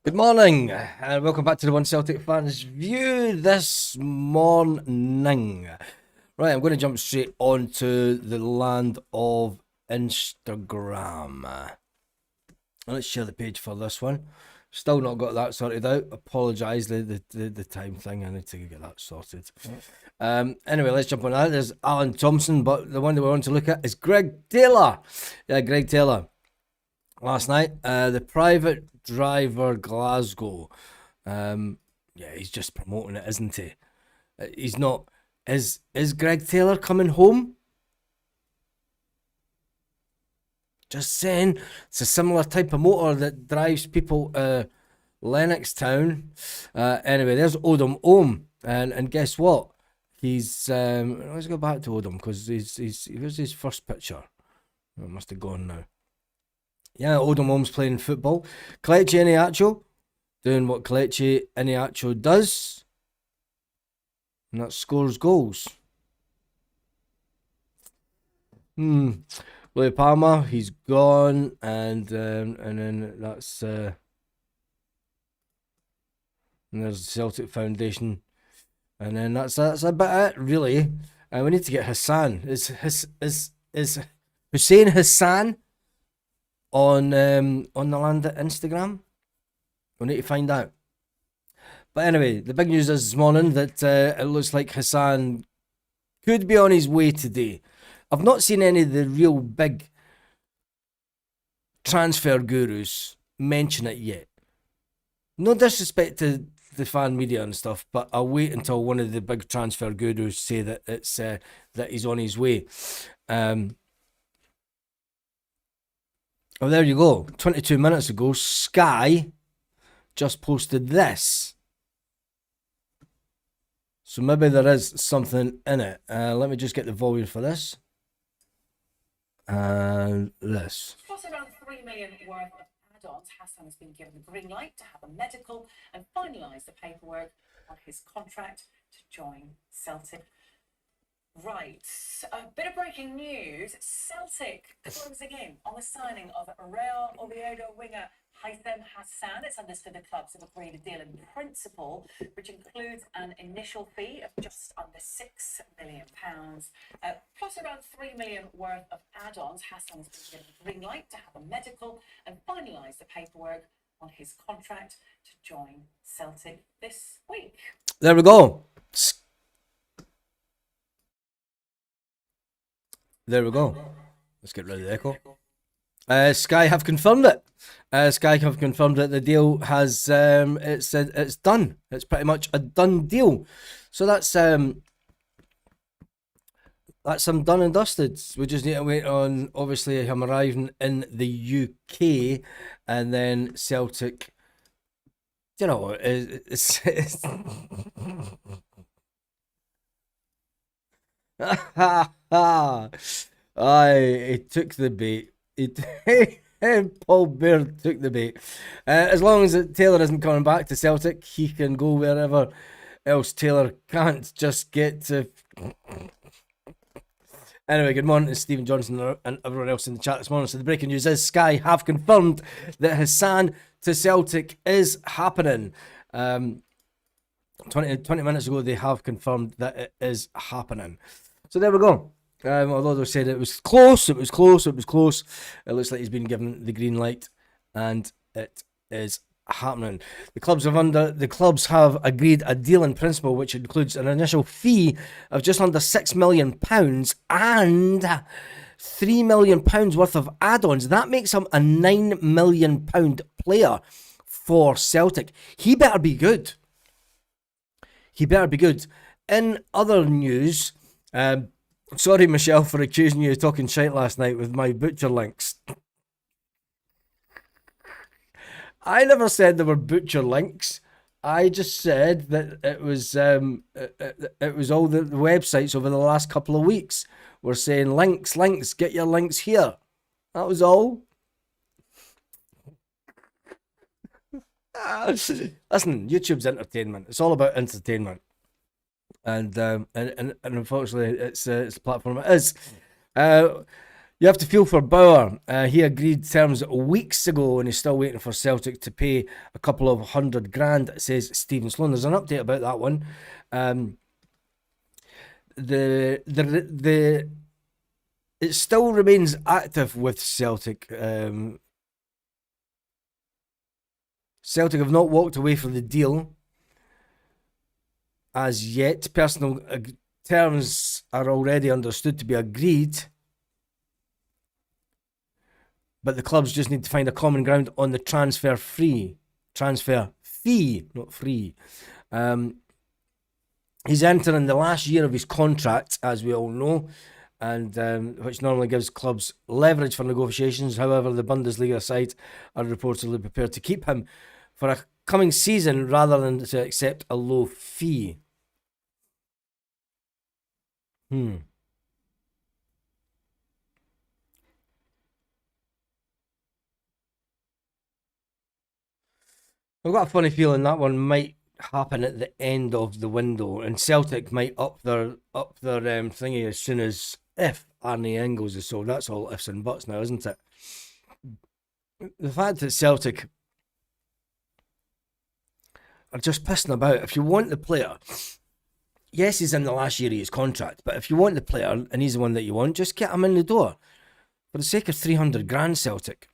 Good morning, and welcome back to the One Celtic Fans View this morning. Right, I'm going to jump straight onto the land of Instagram. Let's share the page for this one. Still not got that sorted out. Apologise, the time thing. I need to get that sorted. Anyway, let's jump on that. There's Alan Thompson, but the one that we want to look at is Greg Taylor. Yeah, Greg Taylor. Last night, the private driver Glasgow. Yeah, he's just promoting it, isn't he? He's not. Is Greg Taylor coming home? Just saying, it's a similar type of motor that drives people Lennoxtown. Anyway, there's Odom Ohm, and guess what? He's let's go back to Odom because here's his first picture. Oh, it must have gone now. Yeah, Odom Ohm's playing football. Kelechi Iheanacho doing what Kelechi Iheanacho does, and that scores goals. Louis Palmer, he's gone, and then that's and there's the Celtic Foundation, and then that's about it really. And we need to get Hassan. Is Hussein Hassan on the land at Instagram? We need to find out. But anyway, the big news is this morning that it looks like Hassan could be on his way today. I've not seen any of the real big transfer gurus mention it yet. No disrespect to the fan media and stuff, but I'll wait until one of the big transfer gurus say that it's that he's on his way. Oh, there you go. 22 minutes ago, Sky just posted this. So maybe there is something in it. Let me just get the volume for this. And this. Plus around 3 million worth of add-ons, Hassan has been given the green light to have a medical and finalise the paperwork on his contract to join Celtic. Right, a bit of breaking news. Celtic closing in on the signing of Real Oviedo winger Haissem Hassan. It's understood the clubs have agreed a deal in principle, which includes an initial fee of just under £6 million, plus around 3 million worth of add-ons. Hassan has been given the green light to have a medical and finalise the paperwork on his contract to join Celtic this week. There we go. There we go. Let's get rid of the echo. Sky have confirmed it. Sky have confirmed that the deal has it's done. It's pretty much a done deal. So that's done and dusted. We just need to wait on obviously him arriving in the UK, and then Celtic. You know, it's he took the bait. Paul Baird took the bait. As long as Taylor isn't coming back to Celtic, he can go wherever else Taylor can't just get to. Anyway, good morning to Stephen Johnson and everyone else in the chat this morning. So the breaking news is Sky have confirmed that Hassan to Celtic is happening. 20 minutes ago, they have confirmed that it is happening. So there we go. Although they said it was close. It looks like he's been given the green light, and it is happening. The clubs have agreed a deal in principle, which includes an initial fee of just under £6 million and £3 million worth of add-ons. That makes him a £9 million player for Celtic. He better be good. In other news, sorry, Michelle, for accusing you of talking shite last night with my butcher links. I never said there were butcher links. I just said that it was all the websites over the last couple of weeks were saying links, get your links here. That was all. Listen, YouTube's entertainment. It's all about entertainment. And unfortunately, it's the platform it is. You have to feel for Bauer. He agreed terms weeks ago and he's still waiting for Celtic to pay a couple of $100,000, says Stephen Sloan. There's an update about that one. It still remains active with Celtic. Celtic have not walked away from the deal as yet. Personal terms are already understood to be agreed, but the clubs just need to find a common ground on the transfer fee, not free. He's entering the last year of his contract, as we all know, and which normally gives clubs leverage for negotiations. However, the Bundesliga side are reportedly prepared to keep him for a coming season rather than to accept a low fee. I've got a funny feeling that one might happen at the end of the window, and Celtic might up their thingy as soon as if Arne Engels is sold. That's all ifs and buts now, isn't it? The fact that Celtic are just pissing about. If you want the player, yes, he's in the last year of his contract, but if you want the player and he's the one that you want, just get him in the door. For the sake of $300,000, Celtic.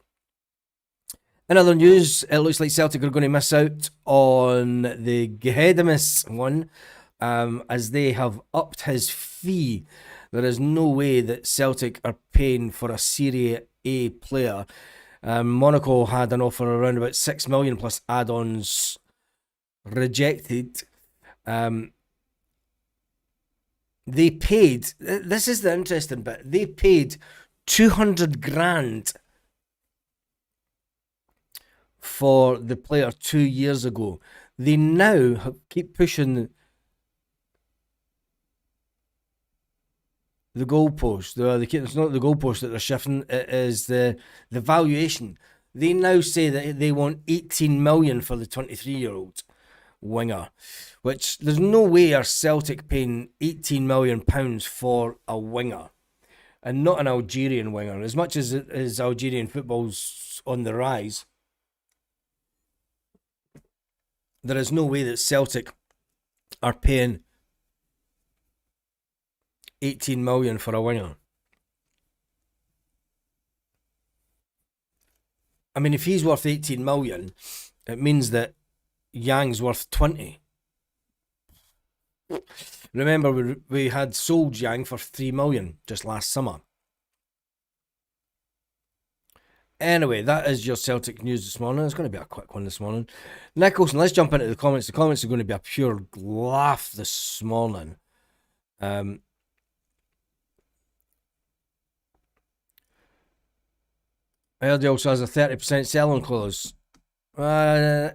In other news, it looks like Celtic are going to miss out on the Gehedemus one, as they have upped his fee. There is no way that Celtic are paying for a Serie A player. Monaco had an offer around about $6 million plus add-ons rejected. They paid, this is the interesting bit, they paid $200,000 for the player 2 years ago. They now keep pushing the goalpost. It's not the goalpost that they're shifting, it is the valuation. They now say that they want 18 million for the 23-year-old winger, which there's no way are Celtic paying 18 million pounds for a winger, and not an Algerian winger. As much as Algerian football's on the rise, there is no way that Celtic are paying 18 million for a winger. I mean, if he's worth 18 million, it means that Yang's worth 20. Remember, we had sold Yang for 3 million just last summer. Anyway, that is your Celtic news this morning. It's going to be a quick one this morning. Nicholson, let's jump into the comments. The comments are going to be a pure laugh this morning. I heard he also has a 30% sell-on clause.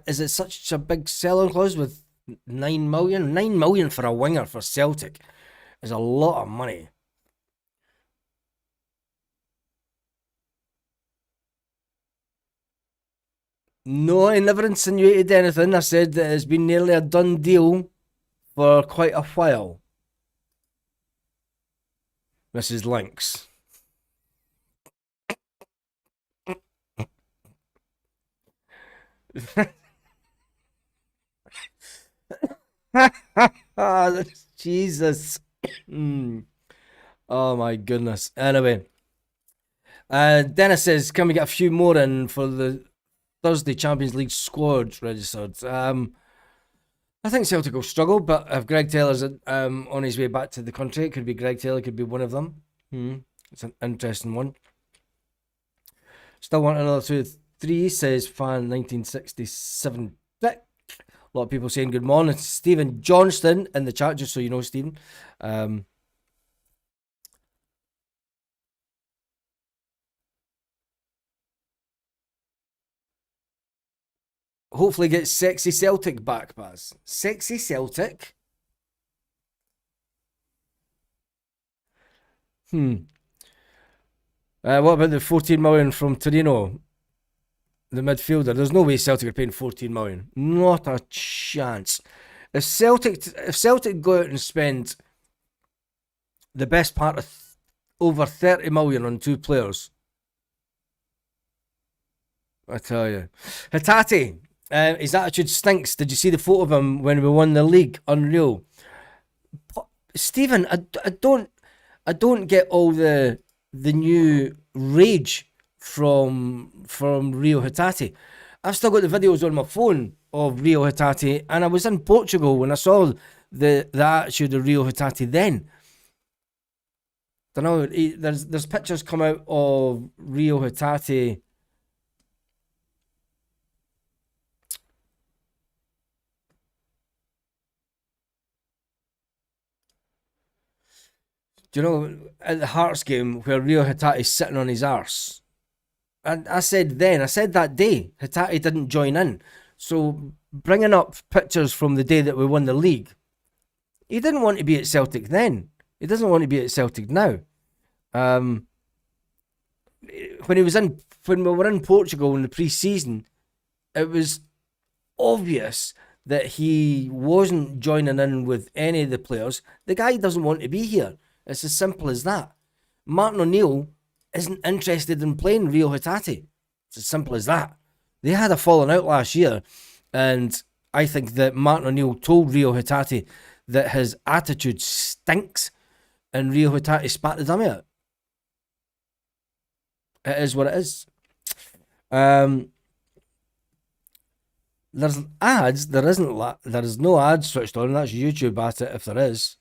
Is it such a big sell-on clause with 9 million? 9 million for a winger for Celtic is a lot of money. No, I never insinuated anything. I said that it's been nearly a done deal for quite a while. Mrs. Lynx. Jesus. Oh my goodness. Anyway, Dennis says, can we get a few more in for the Thursday Champions League squad registered? I think Celtic will struggle, but if Greg Taylor's on his way back to the country, it could be Greg Taylor, could be one of them. It's an interesting one. Still want another 2-3, says fan 1967 Dick. A lot of people saying good morning. Stephen Johnston in the chat, just so you know, Stephen. Hopefully get Sexy Celtic back, Baz. Sexy Celtic? What about the 14 million from Torino? The midfielder. There's no way Celtic are paying 14 million. Not a chance. If Celtic go out and spend the best part of over 30 million on 2 players. I tell you. Hatate, his attitude stinks. Did you see the photo of him when we won the league? Unreal. Stephen, I don't get all the new rage from Rio Hatate. I've still got the videos on my phone of Rio Hatate, and I was in Portugal when I saw the attitude of Rio Hatate then. Don't know. There's pictures come out of Rio Hatate. Do you know, at the Hearts game where Rio Hatate's sitting on his arse? And I said that day, Hatate didn't join in. So bringing up pictures from the day that we won the league, he didn't want to be at Celtic then. He doesn't want to be at Celtic now. When we were in Portugal in the pre-season, it was obvious that he wasn't joining in with any of the players. The guy doesn't want to be here. It's as simple as that. Martin O'Neill isn't interested in playing Rio Hatate. It's as simple as that. They had a falling out last year, and I think that Martin O'Neill told Rio Hatate that his attitude stinks, and Rio Hatate spat the dummy out. It is what it is. There's ads. There is no ads switched on. That's YouTube at it if there is.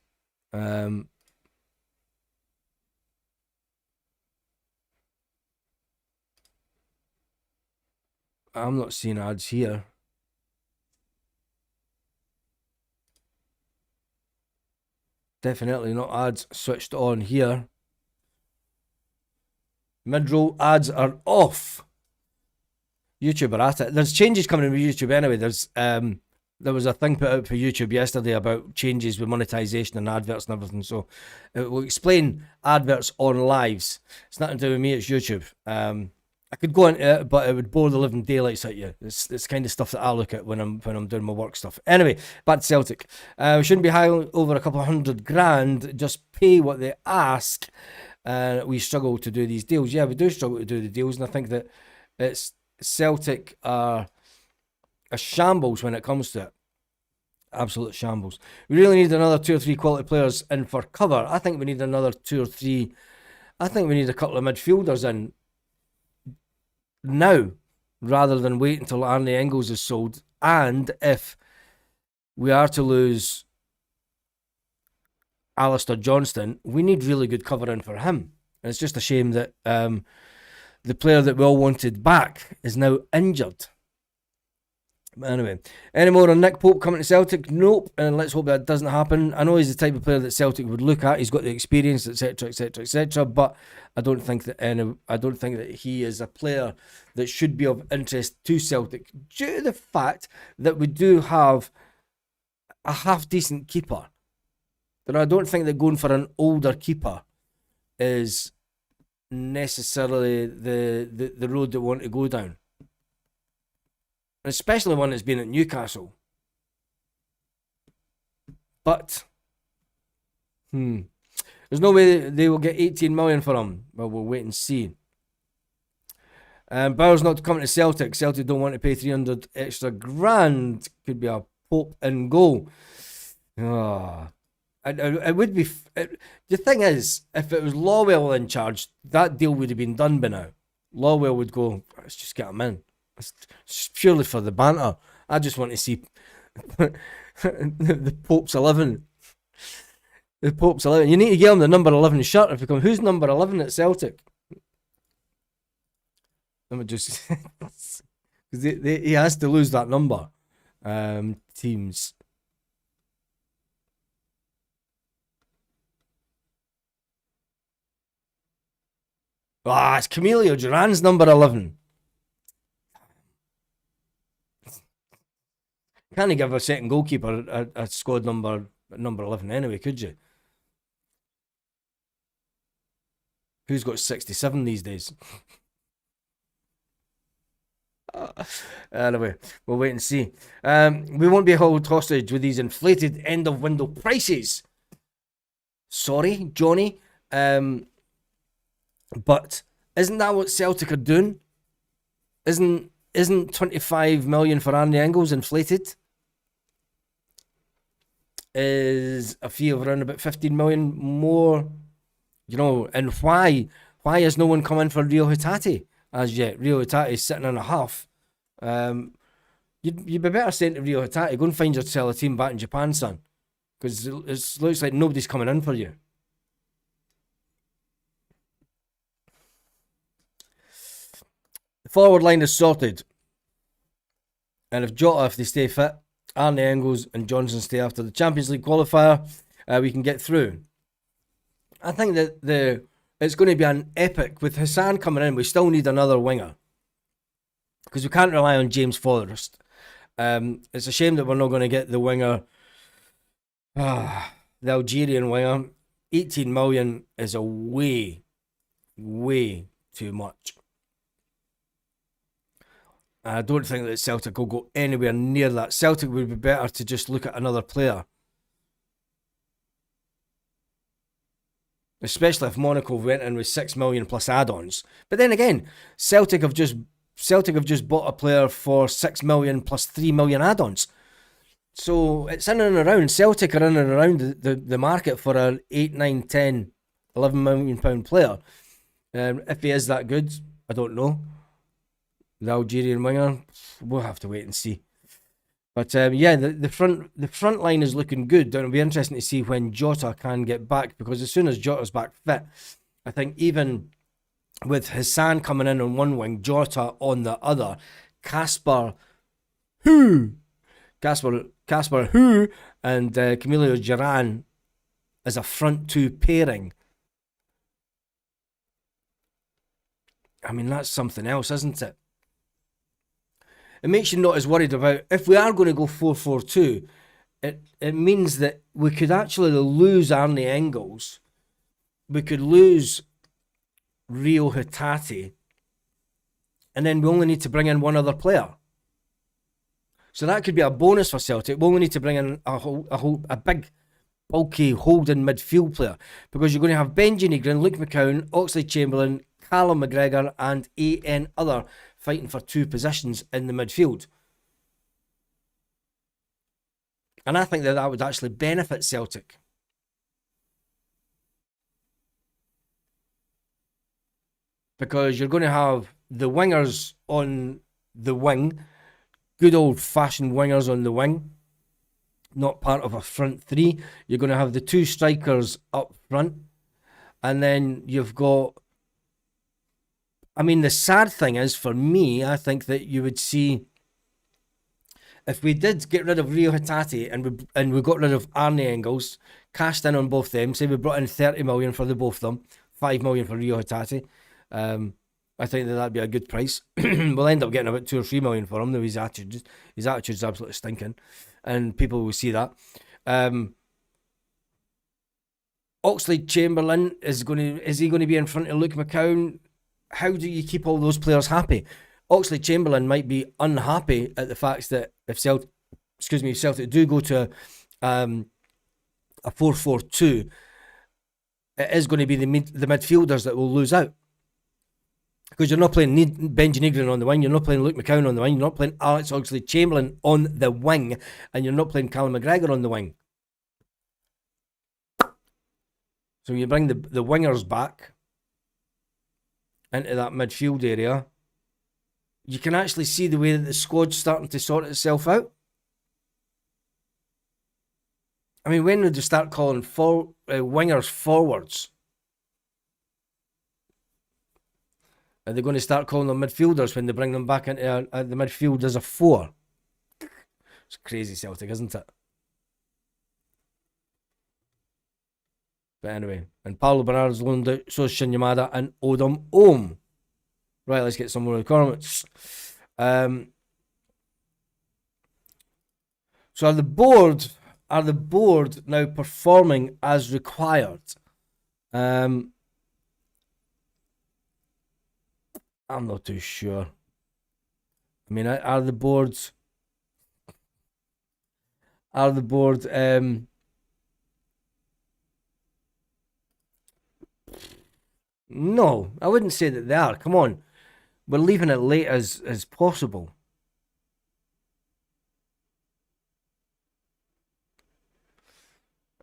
I'm not seeing ads here. Definitely not ads switched on here. Mid-roll ads are off. YouTube are at it. There's changes coming in with YouTube anyway. There was a thing put out for YouTube yesterday about changes with monetization and adverts and everything. So it will explain adverts on lives. It's nothing to do with me, it's YouTube. I could go into it, but it would bore the living daylights out of you. It's kind of stuff that I look at when I'm doing my work stuff. Anyway, back to Celtic. We shouldn't be high over a couple of $100,000. Just pay what they ask. We struggle to do these deals. Yeah, we do struggle to do the deals, and I think that it's Celtic are a shambles when it comes to it. Absolute shambles. We really need another 2 or 3 quality players in for cover. I think we need another 2 or 3. I think we need a couple of midfielders in now, rather than wait until Arne Engels is sold. And if we are to lose Alistair Johnston, we need really good covering for him. And it's just a shame that the player that we all wanted back is now injured. But anyway, any more on Nick Pope coming to Celtic? Nope, and let's hope that doesn't happen. I know he's the type of player that Celtic would look at. He's got the experience, etc., etc., etc. But I don't think that he is a player that should be of interest to Celtic, due to the fact that we do have a half decent keeper. But I don't think that going for an older keeper is necessarily the road that we want to go down. Especially one that's been at Newcastle. But there's no way they will get 18 million for him. Well, we'll wait and see. Bauer's not coming to Celtic. Celtic don't want to pay 300 extra grand. Could be a Pope in goal. It would be. The thing is, if it was Lawwell in charge, that deal would have been done by now. Lawwell would go, let's just get him in. It's purely for the banter. I just want to see the Pope's 11. The Pope's 11. You need to give him the number 11 shirt. If you come, who's number 11 at Celtic? Let me just because he has to lose that number. Teams. It's Camilo Duran's number 11. Can't give a second goalkeeper a squad number 11 anyway, could you? Who's got 67 these days? Anyway, we'll wait and see. We won't be held hostage with these inflated end of window prices. Sorry, Johnny. But isn't that what Celtic are doing? Isn't 25 million for Arnie Engels inflated? Is a fee of around about 15 million more, and why has no one come in for Rio Hitati as yet? Rio Hitati is sitting on a half. You'd be better saying to Rio Hitati, go and find yourself a team back in Japan, son, because it looks like nobody's coming in for you. The forward line is sorted, and if they stay fit, Arnie Engels and Johnson stay after the Champions League qualifier, we can get through. I think that it's going to be an epic. With Hassan coming in, we still need another winger, because we can't rely on James Forrest. It's a shame that we're not going to get the winger, the Algerian winger. 18 million is a way too much. I don't think that Celtic will go anywhere near that. Celtic would be better to just look at another player. Especially if Monaco went in with 6 million plus add-ons. But then again, Celtic have just bought a player for 6 million plus 3 million add-ons. So it's in and around. Celtic are in and around the market for an 8, 9, 10, 11 million pound player. If he is that good, I don't know. The Algerian winger, we'll have to wait and see. But the front line is looking good. It'll be interesting to see when Jota can get back, because as soon as Jota's back fit, I think even with Hassan coming in on one wing, Jota on the other, Casper Who and Camilo Giran as a front two pairing. I mean, that's something else, isn't it? It makes you not as worried about, if we are going to go 4-4-2, it means that we could actually lose Arnie Engels, we could lose Rio Hitati, and then we only need to bring in one other player. So that could be a bonus for Celtic. We only need to bring in a big, bulky holding midfield player, because you're going to have Benji Negrin, Luke McCown, Oxlade-Chamberlain, Callum McGregor and A.N. Other fighting for two positions in the midfield. And I think that would actually benefit Celtic. Because you're going to have the wingers on the wing, good old-fashioned wingers on the wing, not part of a front three. You're going to have the two strikers up front, and then you've got... I mean, the sad thing is, for me, I think that you would see, if we did get rid of Rio Hitati and we got rid of Arnie Engels, cashed in on both them, say we brought in 30 million for the both of them, 5 million for Rio Hitati, I think that'd be a good price. We'll end up getting about 2 or 3 million for him, though his attitude's absolutely stinking, and people will see that. Oxlade-Chamberlain, is he going to be in front of Luke McCown? How do you keep all those players happy? Oxlade-Chamberlain might be unhappy at the fact that if Celtic do go to a 4-4-2, it is going to be the midfielders that will lose out. Because you're not playing Benji Negrin on the wing, you're not playing Luke McCown on the wing, you're not playing Alex Oxlade-Chamberlain on the wing, and you're not playing Callum McGregor on the wing. So you bring the wingers back into that midfield area, you can actually see the way that the squad's starting to sort itself out. I mean, when would you start calling wingers forwards? Are they going to start calling them midfielders when they bring them back into the midfield as a 4? It's crazy, Celtic, isn't it? But anyway, and Paulo Bernardo's loaned out, so is Shin Yamada and Odom Ohm. Right, let's get some more comments. So are the board now performing as required? I'm not too sure. I mean, are the board No, I wouldn't say that they are. Come on. We're leaving it late as possible.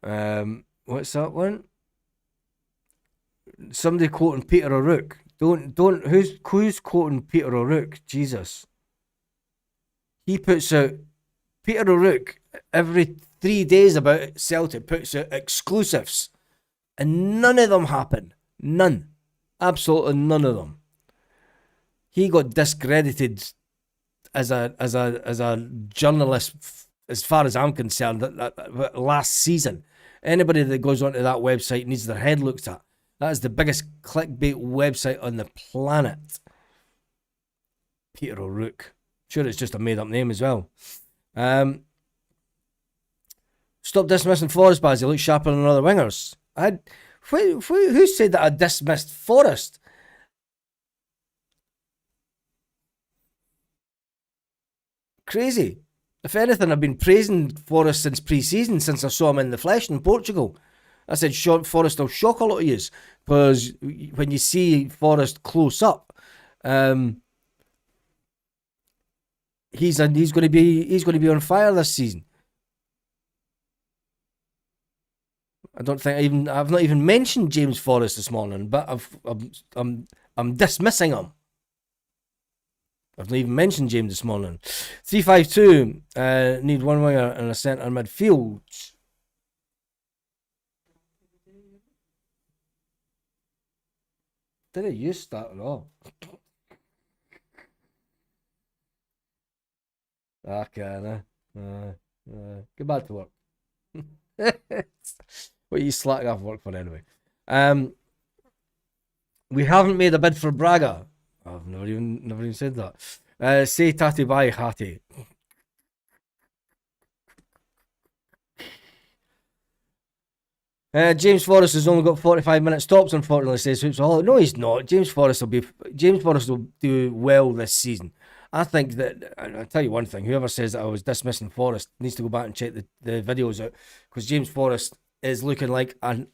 What's that one? Somebody quoting Peter O'Rourke. Don't who's quoting Peter O'Rourke? Jesus. He puts out Peter O'Rourke every 3 days about Celtic, puts out exclusives. And none of them happen. None. Absolutely none of them. He got discredited as a journalist, as far as I'm concerned, last season. Anybody that goes onto that website needs their head looked at. That is the biggest clickbait website on the planet. Peter O'Rourke. Sure, it's just a made up name as well. Stop dismissing Forrest, Baz. He looks sharper than other wingers. Who said that I dismissed Forrest? Crazy. If anything, I've been praising Forrest since pre-season, since I saw him in the flesh in Portugal. I said Forrest will shock a lot of you, because when you see Forrest close up, he's going to be on fire this season. I don't think I've not even mentioned James Forrest this morning, but I'm dismissing him. I've not even mentioned James this morning. 3-5-2. Need one winger and a centre midfield. Did it use that at all? Okay, get back to work. What are you slacking off work for anyway? We haven't made a bid for Braga. I've never even said that. Say Tati bye Hattie. James Forrest has only got 45 minute stops, unfortunately, says Hoops Hall. No, he's not. James Forrest will do well this season. I think that, I'll tell you one thing, whoever says that I was dismissing Forrest needs to go back and check the videos out, because James Forrest is looking like a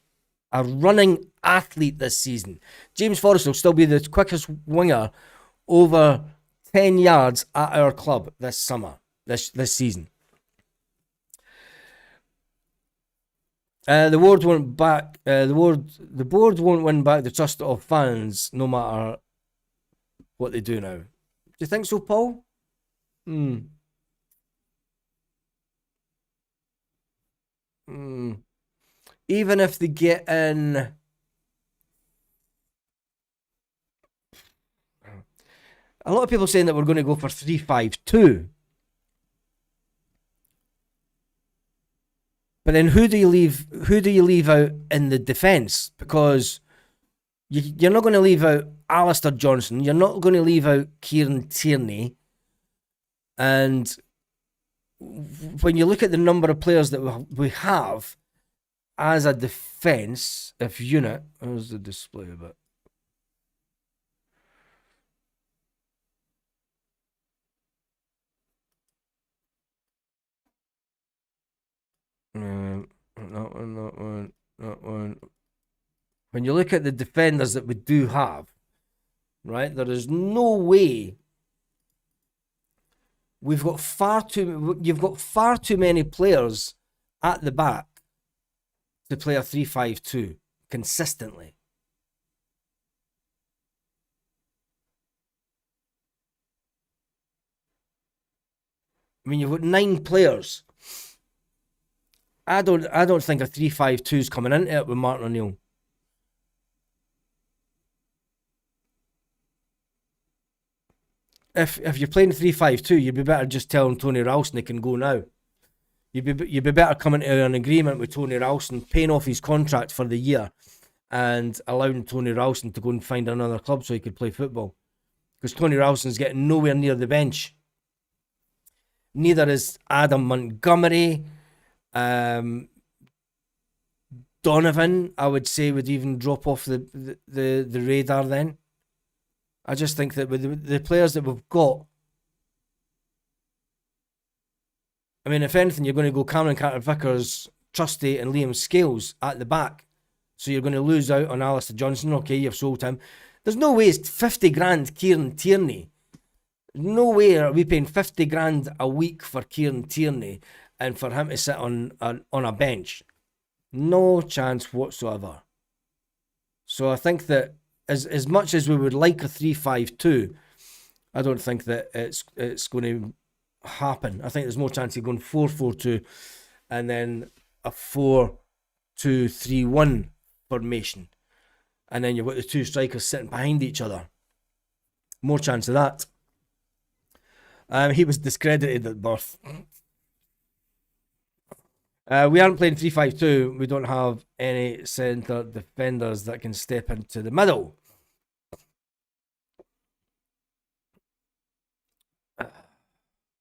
running athlete this season. James Forrest will still be the quickest winger over 10 yards at our club this summer, this season. The board won't back. The board won't win back the trust of fans, no matter what they do now. Do you think so, Paul? Even if they get in, a lot of people saying that we're going to go for 3-5-2. But then who do you leave out in the defence? Because you're not going to leave out Alistair Johnson. You're not going to leave out Kieran Tierney. And when you look at the number of players that we have as a defence, if unit, where's the display of it? Not one. When you look at the defenders that we do have, right, there is no way. You've got far too many players at the back to play a 3-5-2 consistently. I mean, you've got 9 players. I don't think a 3-5-2 is coming into it with Martin O'Neill. If you're playing 3-5-2, you'd be better just telling Tony Ralston he can go now. You'd be better coming to an agreement with Tony Ralston, paying off his contract for the year, and allowing Tony Ralston to go and find another club so he could play football. Because Tony Ralston's getting nowhere near the bench. Neither is Adam Montgomery. Donovan, I would say, would even drop off the radar then. I just think that with the players that we've got, I mean, if anything, you're going to go Cameron Carter-Vickers, Trusty and Liam Scales at the back. So you're going to lose out on Alistair Johnson. Okay, you've sold him. There's no way it's 50 grand Kieran Tierney. No way are we paying 50 grand a week for Kieran Tierney and for him to sit on a bench. No chance whatsoever. So I think that as much as we would like a 3-5-2, I don't think that it's going to happen. I think there's more chance of going 4-4-2 and then a 4-2-3-1 formation. And then you've got the two strikers sitting behind each other. More chance of that. He was discredited at birth. We aren't playing 3-5-2. We don't have any centre defenders that can step into the middle.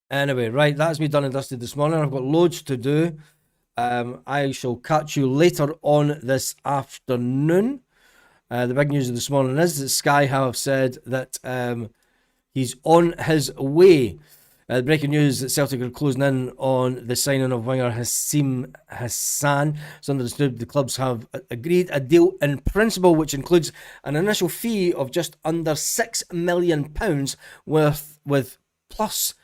Anyway, right, that's me done and dusted this morning. I've got loads to do. I shall catch you later on this afternoon. The big news of this morning is that Sky have said that he's on his way. The breaking news that Celtic are closing in on the signing of winger Hassan. It's understood the clubs have agreed a deal in principle, which includes an initial fee of just under £6 million with plus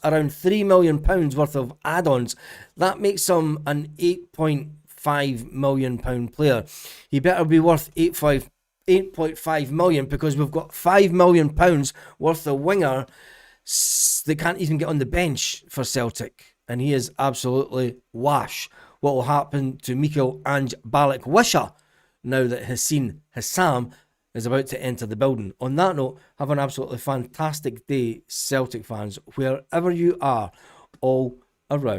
around £3 million worth of add-ons. That makes him an £8.5 million player. He better be worth 8.5 million, because we've got £5 million worth of winger that can't even get on the bench for Celtic, and he is absolutely wash. What will happen to Mikel Ange Balikwisha now that Haissem is about to enter the building? On that note, have an absolutely fantastic day, Celtic fans, wherever you are all around